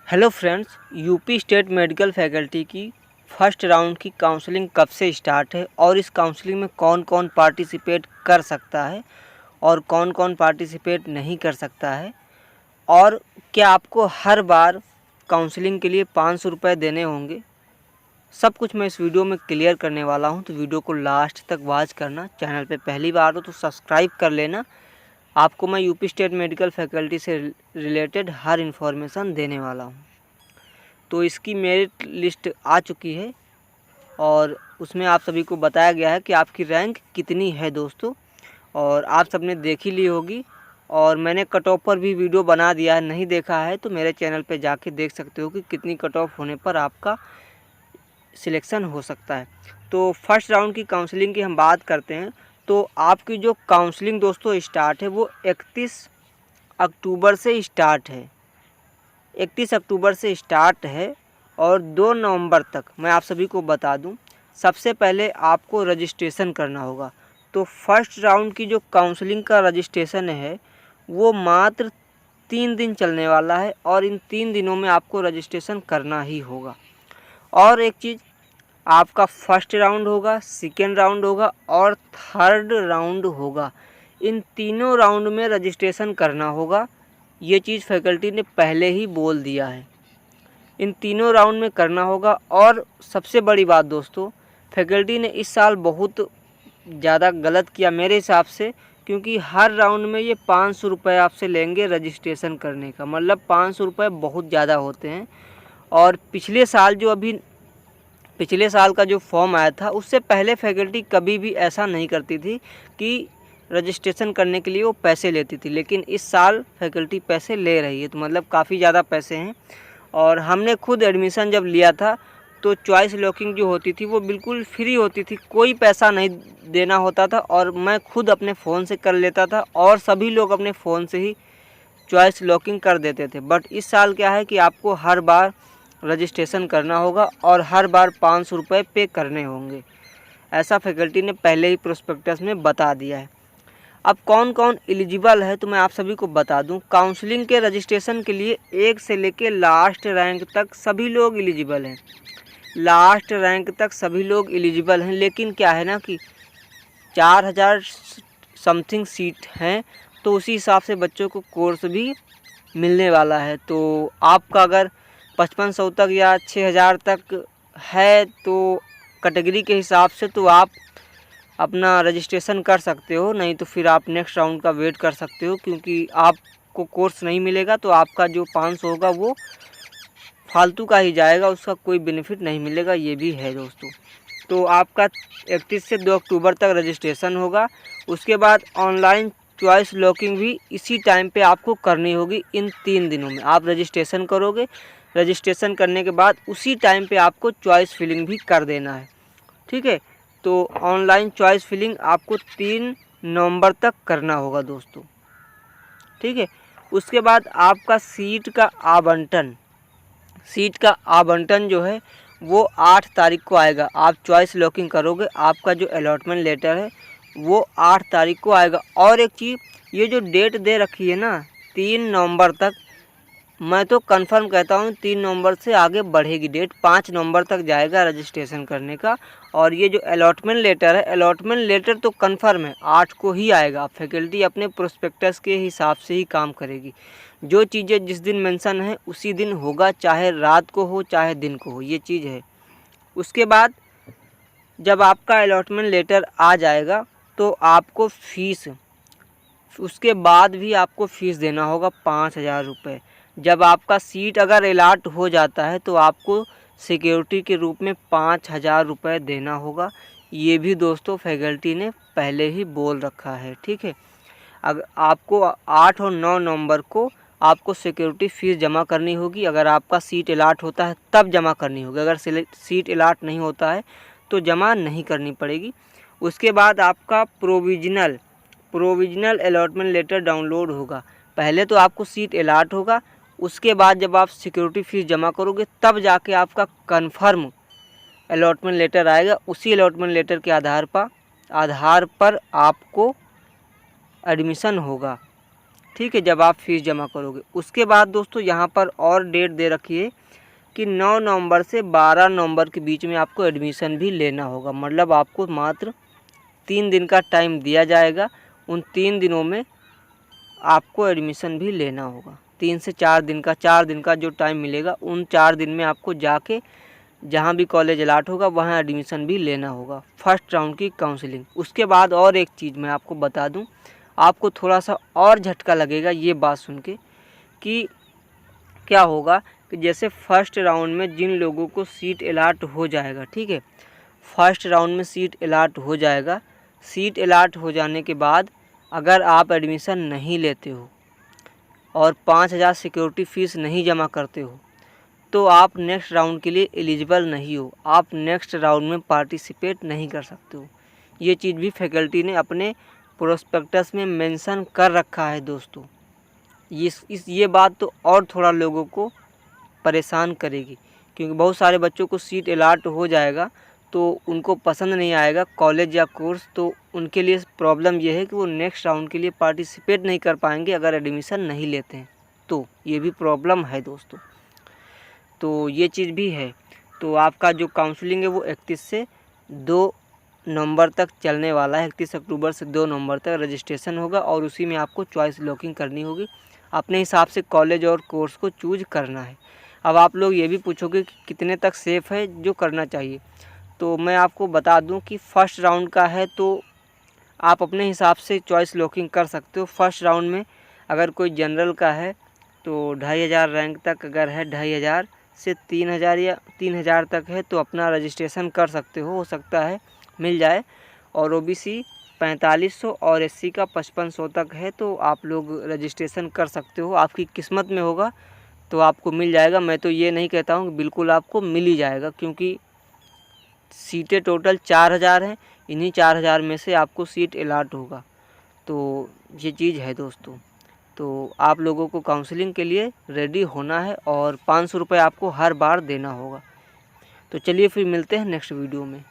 Hello friends, UP state medical faculty की first round की counselling कब से स्टार्ट है और इस काउंसलिंग में कौन कौन पार्टिसिपेट कर सकता है और कौन कौन पार्टिसिपेट नहीं कर सकता है, और क्या आपको हर बार काउंसलिंग के लिए 500 रुपये देने होंगे, सब कुछ मैं इस वीडियो में क्लियर करने वाला हूं। तो वीडियो को लास्ट तक वॉच करना। चैनल पे पहली बार हो तो सब्सक्राइब कर लेना। आपको मैं यूपी स्टेट मेडिकल फैकल्टी से रिलेटेड हर इन्फॉर्मेशन देने वाला हूं। तो इसकी मेरिट लिस्ट आ चुकी है और उसमें आप सभी को बताया गया है कि आपकी रैंक कितनी है दोस्तों, और आप सबने देख ही ली होगी। और मैंने कट ऑफ पर भी वीडियो बना दिया है, नहीं देखा है तो मेरे चैनल पे जाके देख सकते हो कि कितनी कट ऑफ होने पर आपका सिलेक्शन हो सकता है। तो फर्स्ट राउंड की काउंसलिंग की हम बात करते हैं। तो आपकी जो काउंसलिंग दोस्तों स्टार्ट है वो 31 अक्टूबर से स्टार्ट है। 31 अक्टूबर से स्टार्ट है और 2 नवंबर तक। मैं आप सभी को बता दूं, सबसे पहले आपको रजिस्ट्रेशन करना होगा। तो फर्स्ट राउंड की जो काउंसलिंग का रजिस्ट्रेशन है वो मात्र 3 दिन चलने वाला है और इन 3 दिनों में आपको रजिस्ट्रेशन करना ही होगा। और एक चीज़, आपका फर्स्ट राउंड होगा, सेकेंड राउंड होगा और थर्ड राउंड होगा। इन तीनों राउंड में रजिस्ट्रेशन करना होगा। ये चीज़ फैकल्टी ने पहले ही बोल दिया है, इन तीनों राउंड में करना होगा। और सबसे बड़ी बात दोस्तों, फैकल्टी ने इस साल बहुत ज़्यादा गलत किया मेरे हिसाब से, क्योंकि हर राउंड में ये 500 रुपये आपसे लेंगे रजिस्ट्रेशन करने का। मतलब 500 रुपये बहुत ज़्यादा होते हैं। और पिछले साल का जो फॉर्म आया था उससे पहले फैकल्टी कभी भी ऐसा नहीं करती थी कि रजिस्ट्रेशन करने के लिए वो पैसे लेती थी, लेकिन इस साल फैकल्टी पैसे ले रही है। तो मतलब काफ़ी ज़्यादा पैसे हैं। और हमने खुद एडमिशन जब लिया था तो चॉइस लॉकिंग जो होती थी वो बिल्कुल फ्री होती थी, कोई पैसा नहीं देना होता था और मैं खुद अपने फ़ोन से कर लेता था और सभी लोग अपने फ़ोन से ही चॉइस लॉकिंग कर देते थे। बट इस साल क्या है कि आपको हर बार रजिस्ट्रेशन करना होगा और हर बार 500 रुपये पे करने होंगे। ऐसा फैकल्टी ने पहले ही प्रोस्पेक्टस में बता दिया है। अब कौन कौन एलिजिबल है तो मैं आप सभी को बता दूं। काउंसलिंग के रजिस्ट्रेशन के लिए 1 से लेके लास्ट रैंक तक सभी लोग एलिजिबल हैं। लास्ट रैंक तक सभी लोग एलिजिबल हैं, लेकिन क्या है ना कि 4000 समथिंग सीट हैं, तो उसी हिसाब से बच्चों को कोर्स भी मिलने वाला है। तो आपका अगर 5500 तक या 6000 तक है तो कैटेगरी के हिसाब से तो आप अपना रजिस्ट्रेशन कर सकते हो, नहीं तो फिर आप नेक्स्ट राउंड का वेट कर सकते हो, क्योंकि आपको कोर्स नहीं मिलेगा तो आपका जो 500 होगा वो फालतू का ही जाएगा, उसका कोई बेनिफिट नहीं मिलेगा। ये भी है दोस्तों। तो आपका 31 से 2 अक्टूबर तक रजिस्ट्रेशन होगा। उसके बाद ऑनलाइन चॉइस लॉकिंग भी इसी टाइम पे आपको करनी होगी। इन 3 दिनों में आप रजिस्ट्रेशन करोगे, रजिस्ट्रेशन करने के बाद उसी टाइम पे आपको चॉइस फिलिंग भी कर देना है, ठीक है। तो ऑनलाइन चॉइस फिलिंग आपको 3 नवंबर तक करना होगा दोस्तों, ठीक है। उसके बाद आपका सीट का आवंटन जो है वो 8 तारीख को आएगा। आप चॉइस लॉकिंग करोगे, आपका जो अलॉटमेंट लेटर है वो 8 तारीख को आएगा। और एक चीज़, ये जो डेट दे रखी है ना 3 नवंबर तक, मैं तो कंफर्म कहता हूँ 3 नवंबर से आगे बढ़ेगी डेट, 5 नवंबर तक जाएगा रजिस्ट्रेशन करने का। और ये जो अलॉटमेंट लेटर है, अलॉटमेंट लेटर तो कंफर्म है 8 को ही आएगा। फैकल्टी अपने प्रोस्पेक्टस के हिसाब से ही काम करेगी। जो चीज़ें जिस दिन मेंशन है उसी दिन होगा, चाहे रात को हो चाहे दिन को हो, ये चीज़ है। उसके बाद जब आपका अलॉटमेंट लेटर आ जाएगा तो आपको उसके बाद भी आपको फ़ीस देना होगा 5000 रुपये। जब आपका सीट अगर अलाट हो जाता है तो आपको सिक्योरिटी के रूप में 5000 रुपये देना होगा। ये भी दोस्तों फैकल्टी ने पहले ही बोल रखा है, ठीक है। अगर आपको 8 और 9 नवंबर को आपको सिक्योरिटी फ़ीस जमा करनी होगी। अगर आपका सीट अलाट होता है तब जमा करनी होगी, अगर सीट अलाट नहीं होता है तो जमा नहीं करनी पड़ेगी। उसके बाद आपका प्रोविजनल अलॉटमेंट लेटर डाउनलोड होगा। पहले तो आपको सीट अलाट होगा, उसके बाद जब आप सिक्योरिटी फ़ीस जमा करोगे तब जाके आपका कंफर्म अलॉटमेंट लेटर आएगा। उसी अलॉटमेंट लेटर के आधार पर आपको एडमिशन होगा, ठीक है, जब आप फीस जमा करोगे। उसके बाद दोस्तों यहाँ पर और डेट दे रखी है कि 9 नवंबर से 12 नवंबर के बीच में आपको एडमिशन भी लेना होगा। मतलब आपको मात्र 3 दिन का टाइम दिया जाएगा। उन 3 दिनों में आपको एडमिशन भी लेना होगा। 3 से 4 दिन का जो टाइम मिलेगा, उन 4 दिन में आपको जाके जहाँ भी कॉलेज अलाट होगा वहाँ एडमिशन भी लेना होगा। फर्स्ट राउंड की काउंसलिंग। उसके बाद और एक चीज़ मैं आपको बता दूँ, आपको थोड़ा सा और झटका लगेगा ये बात सुन के कि क्या होगा कि जैसे फर्स्ट राउंड में जिन लोगों को सीट अलाट हो जाएगा, ठीक है, फर्स्ट राउंड में सीट अलाट हो जाएगा। सीट अलाट हो जाने के बाद अगर आप एडमिशन नहीं लेते हो और 5,000 सिक्योरिटी फ़ीस नहीं जमा करते हो तो आप नेक्स्ट राउंड के लिए एलिजिबल नहीं हो। आप नेक्स्ट राउंड में पार्टिसिपेट नहीं कर सकते हो। ये चीज़ भी फैकल्टी ने अपने प्रोस्पेक्टस में मेंशन कर रखा है दोस्तों। ये बात तो और थोड़ा लोगों को परेशान करेगी, क्योंकि बहुत सारे बच्चों को सीट अलाट हो जाएगा तो उनको पसंद नहीं आएगा कॉलेज या कोर्स, तो उनके लिए प्रॉब्लम ये है कि वो नेक्स्ट राउंड के लिए पार्टिसिपेट नहीं कर पाएंगे अगर एडमिशन नहीं लेते हैं। तो ये भी प्रॉब्लम है दोस्तों, तो ये चीज़ भी है। तो आपका जो काउंसलिंग है वो 31 से 2 नवंबर तक चलने वाला है। 31 अक्टूबर से 2 नवंबर तक रजिस्ट्रेशन होगा और उसी में आपको चॉइस लॉकिंग करनी होगी। अपने हिसाब से कॉलेज और कोर्स को चूज करना है। अब आप लोग ये भी पूछोगे कि कितने तक सेफ़ है जो करना चाहिए, तो मैं आपको बता दूं कि फ़र्स्ट राउंड का है तो आप अपने हिसाब से चॉइस लॉकिंग कर सकते हो। फर्स्ट राउंड में अगर कोई जनरल का है तो 2,500 रैंक तक अगर है, 2,500 से 3,000 या 3,000 तक है तो अपना रजिस्ट्रेशन कर सकते हो सकता है मिल जाए। और ओबीसी 4,500 और एससी का 5,500 तक है तो आप लोग रजिस्ट्रेशन कर सकते हो। आपकी किस्मत में होगा तो आपको मिल जाएगा। मैं तो ये नहीं कहता हूँ कि बिल्कुल आपको मिल ही जाएगा, क्योंकि सीटें टोटल 4,000 हैं। इन्हीं 4,000 में से आपको सीट अलाट होगा। तो ये चीज़ है दोस्तों। तो आप लोगों को काउंसलिंग के लिए रेडी होना है और 500 रुपये आपको हर बार देना होगा। तो चलिए फिर मिलते हैं नेक्स्ट वीडियो में।